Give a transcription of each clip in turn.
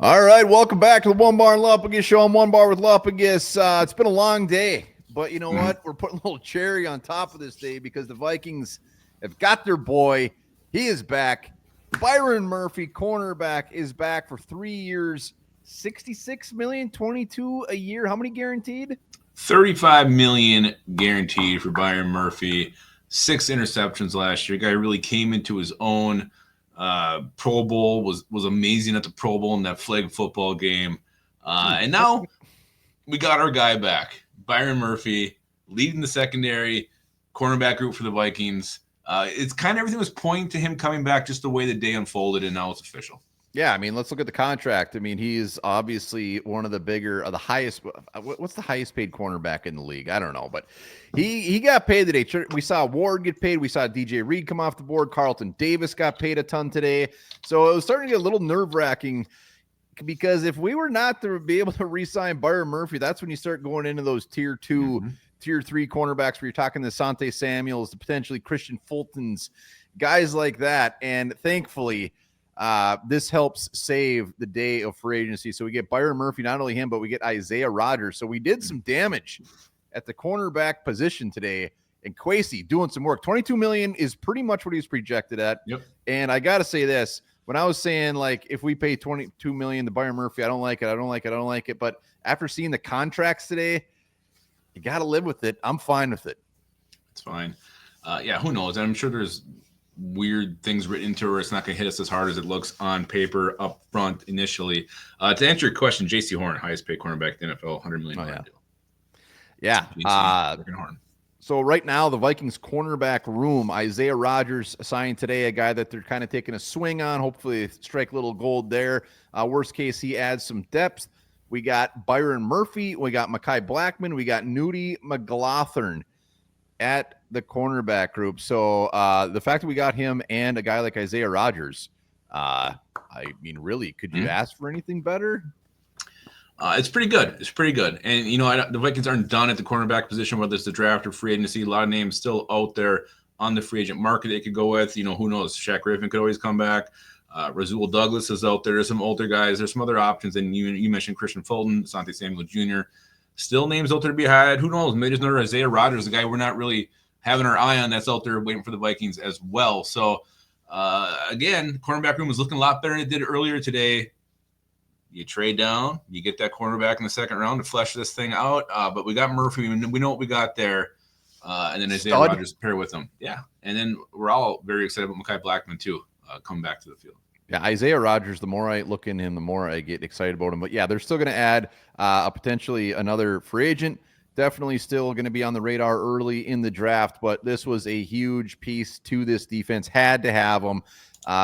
All right, welcome back to the Onebar and Lupagus show. I'm Onebar with Lupagus. It's been a long day, but you know what? We're putting a little cherry on top of this day because the Vikings have got their boy. He is back. Byron Murphy, cornerback, is back for 3 years, 66 million, 22 a year. How many guaranteed? 35 million guaranteed for Byron Murphy. 6 interceptions last year. Guy really came into his own. Pro Bowl was amazing at the Pro Bowl in that flag football game. And now we got our guy back, Byron Murphy, leading the secondary cornerback group for the Vikings. It's kind of everything was pointing to him coming back just the way the day unfolded, and now it's official. Yeah, I mean, let's look at the contract. I mean, he's obviously one of the bigger, the highest. What's the highest paid cornerback in the league? I don't know, but he got paid today. We saw Ward get paid. We saw DJ Reed come off the board. Carlton Davis got paid a ton today. So it was starting to get a little nerve wracking because if we were not to be able to re-sign Byron Murphy, that's when you start going into those tier 2, tier 3 cornerbacks where you're talking the Asante Samuels, the potentially Christian Fultons, guys like that. And thankfully, this helps save the day of free agency. So we get Byron Murphy, not only him, but we get Isaiah Rodgers. So we did some damage at the cornerback position today. And Kwesi doing some work. 22 million is pretty much what he was projected at. Yep. And I got to say this, when I was saying, like, if we pay 22 million to Byron Murphy, I don't like it. But after seeing the contracts today, you got to live with it. I'm fine with it. It's fine. Who knows? I'm sure there's weird things written into her. It's not going to hit us as hard as it looks on paper up front initially. To answer your question, J.C. Horn, highest paid cornerback in the NFL, $100 million deal. Yeah. So right now, the Vikings cornerback room, Isaiah Rodgers signed today, a guy that they're kind of taking a swing on. Hopefully strike a little gold there. Worst case, he adds some depth. We got Byron Murphy. We got Mekhi Blackman. We got Nudie McLaughlin at the cornerback group. So the fact that we got him and a guy like Isaiah Rodgers, I mean, really, could you ask for anything better? It's pretty good. And, the Vikings aren't done at the cornerback position, whether it's the draft or free agency. A lot of names still out there on the free agent market they could go with. Who knows? Shaq Griffin could always come back. Rasul Douglas is out there. There's some older guys. There's some other options. And you mentioned Christian Fulton, Asante Samuel Jr., still names out there to be had. Who knows? Maybe there's another Isaiah Rodgers, a guy we're not really having our eye on that's out there waiting for the Vikings as well. So, again, cornerback room was looking a lot better than it did earlier today. You trade down, you get that cornerback in the second round to flesh this thing out. But we got Murphy. We know what we got there. And then Isaiah Rodgers pair with him. Yeah. And then we're all very excited about Mekhi Blackman, too, coming back to the field. Yeah, Isaiah Rodgers, the more I look in him, the more I get excited about him. But, yeah, they're still going to add potentially another free agent. Definitely still going to be on the radar early in the draft. But this was a huge piece to this defense. Had to have them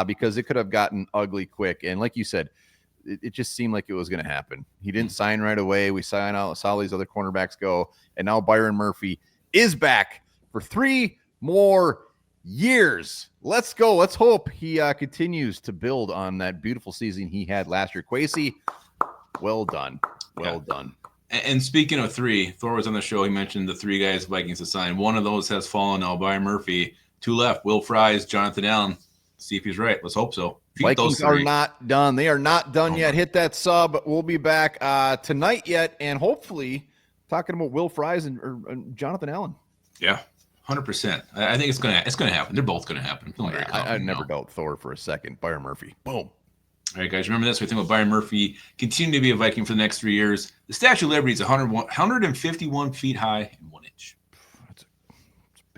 because it could have gotten ugly quick. And like you said, it just seemed like it was going to happen. He didn't sign right away. We saw these other cornerbacks go. And now Byron Murphy is back for 3 more years. Let's go. Let's hope he continues to build on that beautiful season he had last year. Kwesi, well done. Well done. And speaking of 3, Thor was on the show. He mentioned the 3 guys Vikings assigned. One of those has fallen now. Byron Murphy. 2 left. Will Fries, Jonathan Allen. See if he's right. Let's hope so. Vikings are not done. They are not done yet. Hit that sub. We'll be back tonight yet, and hopefully talking about Will Fries and Jonathan Allen. Yeah, 100%. I think it's gonna happen. They're both gonna happen. I never doubt Thor for a second. Byron Murphy. Boom. All right, guys, remember this. We think about Byron Murphy continue to be a Viking for the next 3 years. The Statue of Liberty is 151 feet high and 1 inch.